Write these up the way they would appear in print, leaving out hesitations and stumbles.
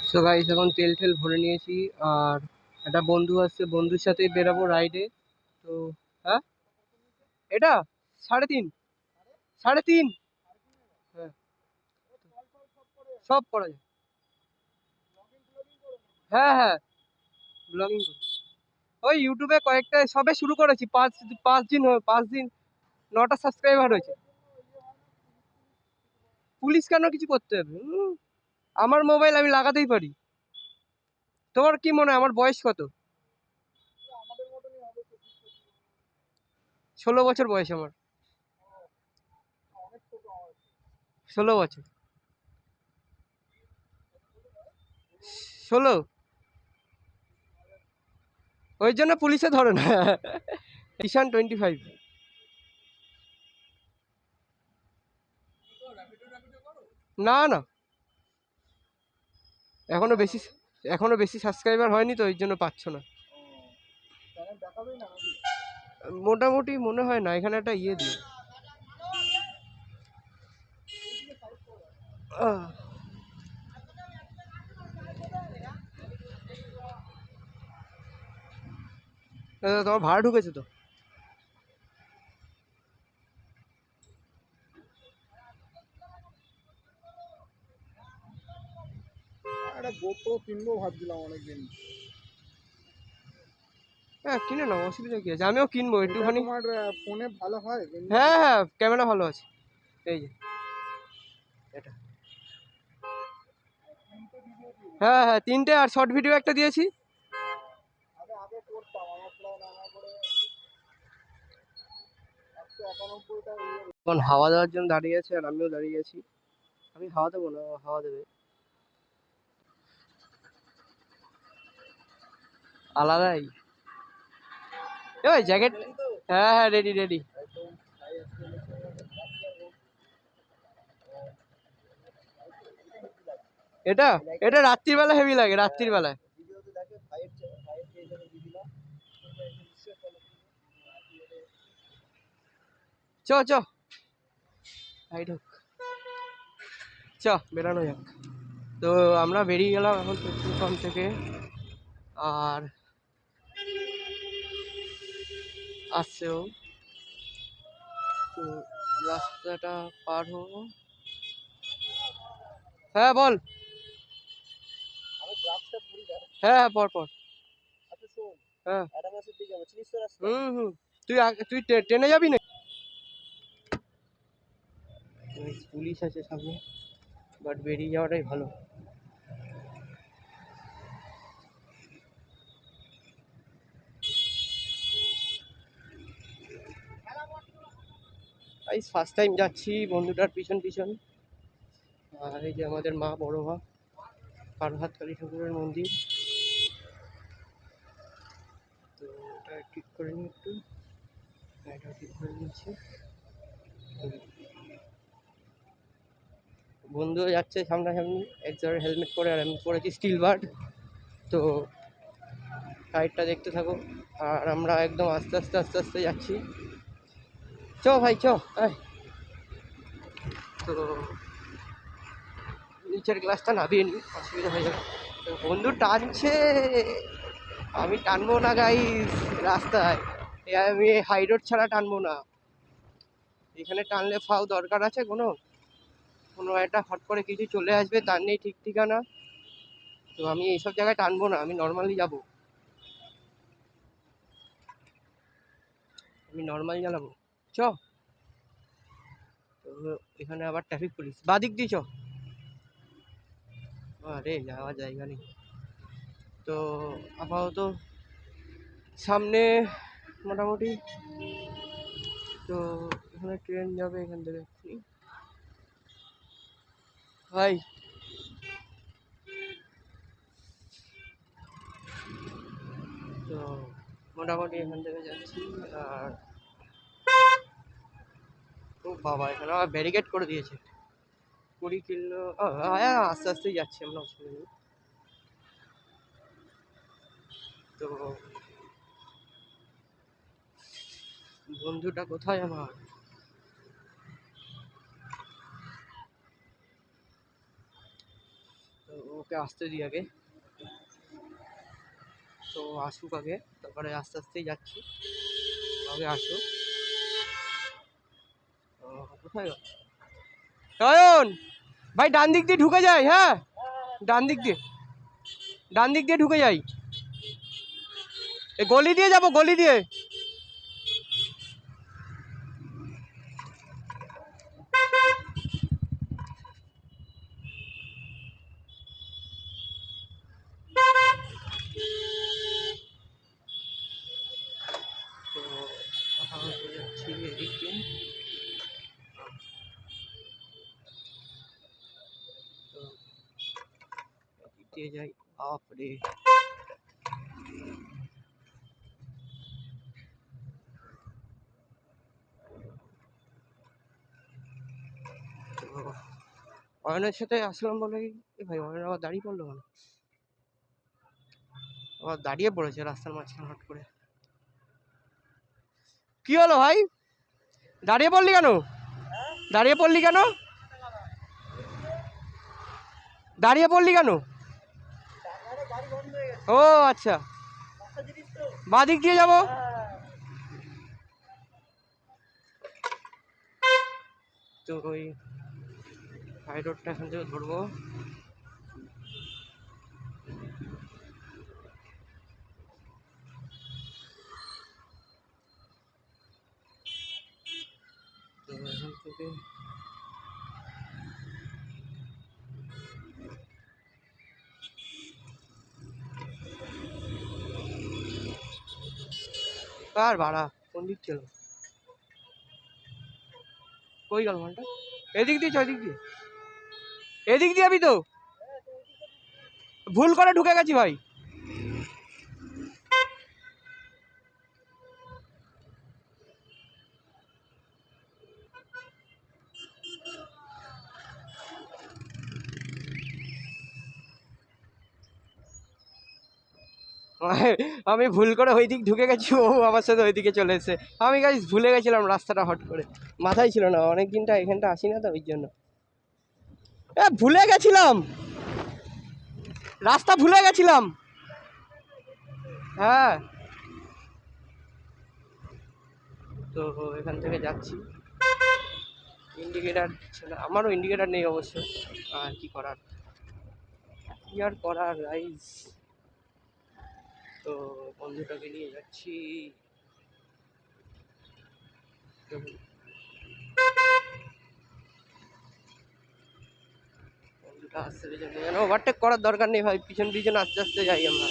So guys এখন তেল টেল ভরে নিয়েছি। আর একটা বন্ধু আসছে, বন্ধুর সাথে বেরাবো রাইডে। তো হ্যাঁ, এটা 3.5, 3.5। হ্যাঁ, সব করা যায়। হ্যাঁ হ্যাঁ, ব্লগিং করি। ওই ইউটিউবে কয়েকটা সবে শুরু করেছি, পাঁচ পাঁচ দিন 9টা সাবস্ক্রাইবার হয়েছে। পুলিশ কেন কিছু করতে হবে? আমার মোবাইল আমি লাগাতেই পারি। তোমার কি মনে হয় আমার বয়স কত? 16 বছর বয়স আমার। 16 বছর। 16। ওই জন্য পুলিশে ধরে না। ঈশান 25। না না, এখনো বেশি এখনো বেশি সাবস্ক্রাইবার হয়নি, তো ওই জন্য পাচ্ছ না। মোটামুটি মনে হয় না, এখানে একটা ইয়ে দিই। তোমার ভাড়া ঢুকেছে তো। একটা গোপ্রো কিনবো ভাবছিলাম অনেকদিন। হ্যাঁ কিনে নাও, অসুবিধা কি আছে, আমিও কিনবো এটা একটুখানি। তোমার ফোনে ভালো হয়? হ্যাঁ হ্যাঁ, ক্যামেরা ভালো আছে। এই যে এটা। হ্যাঁ হ্যাঁ, 3টে আর শর্ট ভিডিও একটা দিয়েছি। আগে আগে করতাম, আমার প্রায় নানা করে 191টা। এখন হাওয়া দেওয়ার জন্য দাঁড়িয়ে আছে, আর আমিও দাঁড়িয়ে আছি। আমি হাওয়া দেবো না, হাওয়া দেবে আলাদাই। ওই জ্যাকেট। হ্যাঁ হ্যাঁ, রেডি রেডি। এটা এটা রাত্রিবেলা হেভি লাগে, রাত্রির বেলায়। চ চ, হাইট হোক, চ বেরানো যাক। তো আমরা বেরিয়ে গেলাম এখন পেট্রোল পাম্প থেকে। আর আসছেও, তো রাস্তাটা পার হবো। হ্যাঁ বল। হ্যাঁ হ্যাঁ, পর পর। হ্যাঁ হুম, তুই ট্রেনে যাবি না? পুলিশ আছে সামনে, বাট বেরিয়ে যাওয়াটাই ভালো। এই ফার্স্ট টাইম যাচ্ছি বন্ধুটার পিছন পিছন। আর এই যে আমাদের মা, বড় মা, হাতকালী ঠাকুরের মন্দির। তো এটা ঠিক করে নিই একটু। এটা ঠিক করে নিচ্ছি। বন্ধুও যাচ্ছে সামনাসামনি, একজনের হেলমেট পরে, আর আমি পরেছি স্টিল বার্ড। তো সাইডটা দেখতে থাকো। আর আমরা একদম আস্তে আস্তে আস্তে আস্তে যাচ্ছি। চ ভাই চ। তো নিচের গ্লাসটা নামিয়ে নিই, অসুবিধা হয়ে যাবে। তো বন্ধু টানছে, আমি টানবো না গাইস রাস্তায়। আমি হাই রোড ছাড়া টানবো না। এখানে টানলে ফাও দরকার আছে কোনো, কোনো একটা হট করে কিছু চলে আসবে, তার নেই ঠিক ঠিকানা। তো আমি এইসব জায়গায় টানবো না, আমি নর্মালি যাব, আমি নর্মাল চালাবো। চ। তো এখানে আবার ট্রাফিক পুলিশ, বাদিক দিয়ে চ। আরে যাওয়ার জায়গা নেই। তো আপাতত সামনে মোটামুটি, তো এখানে ট্রেন যাবে এখান থেকে ভাই। তো মোটামুটি এখান থেকে যাচ্ছি। আর ও বাবা, এখানে আবার ব্যারিকেড করে দিয়েছে 20 কিলো। হ্যাঁ আস্তে আস্তেই যাচ্ছি আমরা, অসুবিধা নেই। তো বন্ধুটা কোথায় আমার? তো ওকে আসতে দিই আগে, তো আসুক আগে, তারপরে আস্তে আস্তেই যাচ্ছি, আগে আসুক। কোথায় গেল নয়ন ভাই? ডান দিক দিয়ে ঢুকে যাই, হ্যাঁ ডান দিক দিয়ে, ডান দিক দিয়ে ঢুকে যাই, এই গলি দিয়ে যাবো, গলি দিয়ে। তো আপাতত যাচ্ছি এদিক দিয়ে। তো এদিক দিয়ে যাই, বাপরে তো অয়নের সাথে আসলাম বলে, এ ভাই অয়ন আবার দাঁড়িয়ে পড়লো কেন? আবার দাঁড়িয়ে পড়েছে রাস্তার মাঝখানে হট করে। কি হলো ভাই, দাঁড়িয়ে পড়লি কেন? দাঁড়িয়ে পড়লি কেন? দাঁড়িয়ে পড়লি কেন? আরে গাড়ি বন্ধ হয়ে গেছে, ও আচ্ছা, রাস্তা জিনিস তো। বাঁ দিক দিয়ে যাবো। তো ওই হাই রোডটা এখান থেকে ধরবো। তো এখান থেকে কার ভাড়া, কোন দিক ছিল, কই গেল মালটা? এদিক দিয়ে ওদিক দিয়ে, এদিক দিয়ে আমি তো ভুল করে ঢুকে গেছি ভাই। আমি ভুল করে ওই দিক ঢুকে গেছি, ও আমার সাথে ওইদিকে চলে এসেছে। আমি গাইস ভুলে গেছিলাম রাস্তাটা, হট করে মাথায় ছিল না, অনেক দিনটা এখানটা আসি না তো ওই জন্য। ভুলে গেছিলাম, রাস্তা ভুলে গেছিলাম। হ্যাঁ, তো এখান থেকে যাচ্ছি। ইন্ডিকেটার ছিল, আমারও ইন্ডিকেটার নেই অবশ্য, আর কি করার, কি আর করার গাইস। তো বন্ধুটাকে নিয়ে যাচ্ছি। বন্ধুটা আসতে যেন ওভারটেক করার দরকার নেই ভাই, পিছন পিছন আস্তে আস্তে যাই আমরা।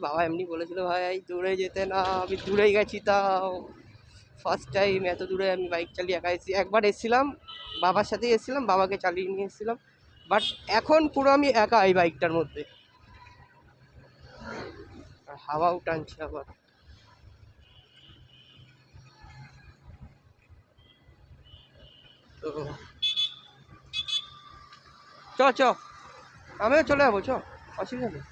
বাবা এমনি বলেছিল ভাই দূরে যেতে না, আমি দূরেই গেছি, তাও ফার্স্ট টাইম এত দূরে আমি বাইক চালিয়ে একা এসেছি। একবার এসেছিলাম বাবার সাথেই এসেছিলাম, বাবাকে চালিয়ে নিয়ে এসেছিলাম, বাট এখন পুরো আমি একা এই বাইকটার মধ্যে, আর হাওয়াও টানছে আবার। তো চ চ, আমিও চলে যাবো, চ, অসুবিধা নেই।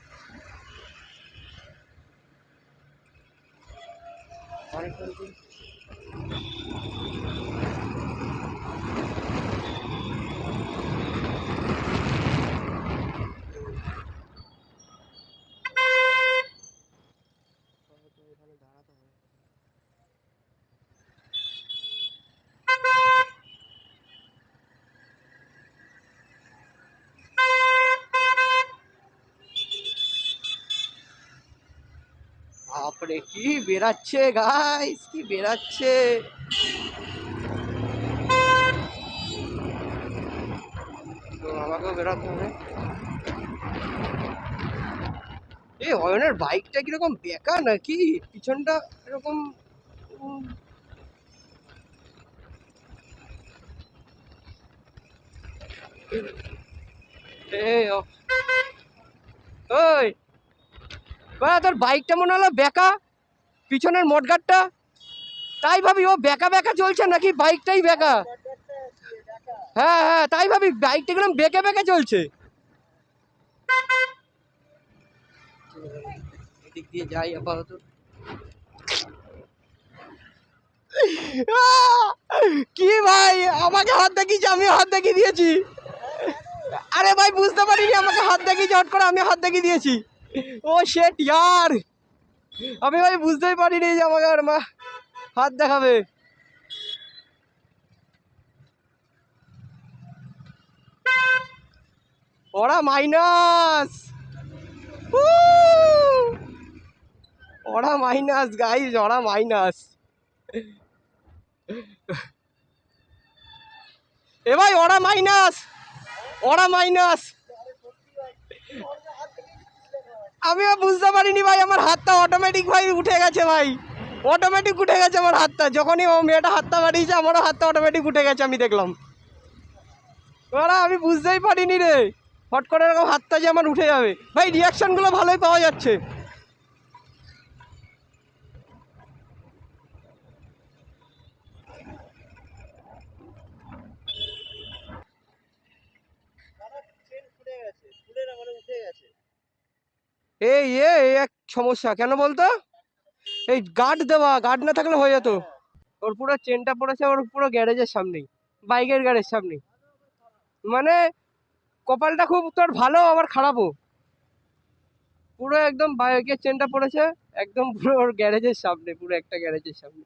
অনেক এখানে দাঁড়াতে হবে। বাপরে কি বেরাচ্ছে গাইস, কি বেরাচ্ছে। তো আমাকেও বেরোতে হবে। এই অয়নের বাইকটা কিরকম বেঁকা নাকি, পিছনটা এরকম উম, এই ওই বাড়া, তোর বাইকটা মনে হলো বেঁকা, পিছনের মডগার্ডটা, তাই ভাবি ও বেঁকা বেঁকা চলছে নাকি বাইকটাই বেঁকা। হ্যাঁ হ্যাঁ, তাই ভাবি বাইকটা কিরকম বেঁকে বেঁকে চলছে। এদিক দিয়ে যাই আপাতত। কি ভাই, আমাকে হাত দেখিয়েছি, আমি হাত দেখিয়ে দিয়েছি। আরে ভাই বুঝতে পারিনি, আমাকে হাত দেখিয়ে চট করে আমি হাত দেখিয়ে দিয়েছি। ও শেট ইয়ার, আমি ভাই বুঝতেই পারিনি যে আমাকে আর মা হাত দেখাবে। ওরা মাইনাস, ওরা মাইনাস গাইজ, ওরা মাইনাস। এ ভাই ওরা মাইনাস, ওরা মাইনাস। আমি বুঝতে পারিনি ভাই, আমার হাতটা অটোমেটিক ভাই উঠে গেছে ভাই, অটোমেটিক উঠে গেছে আমার হাতটা। যখনই ও মেয়েটা হাতটা বাড়িয়েছে আমারও হাতটা অটোমেটিক উঠে গেছে, আমি দেখলাম। ওরা আমি বুঝতেই পারিনি রে, হট করে এরকম হাতটা যে আমার উঠে যাবে। ভাই রিয়াকশনগুলো ভালোই পাওয়া যাচ্ছে। এই এক সমস্যা কেন বলতো, এই গার্ড দেওয়া, গার্ড না থাকলে হয়ে যেত। ওর পুরো চেনটা পড়েছে ওর পুরো গ্যারেজের সামনেই, বাইকের গ্যারেজ সামনেই। মানে কপালটা খুব তোর ভালো আবার খারাপও, পুরো একদম বাইকের চেনটা পড়েছে একদম পুরো ওর গ্যারেজের সামনে, পুরো একটা গ্যারেজের সামনে।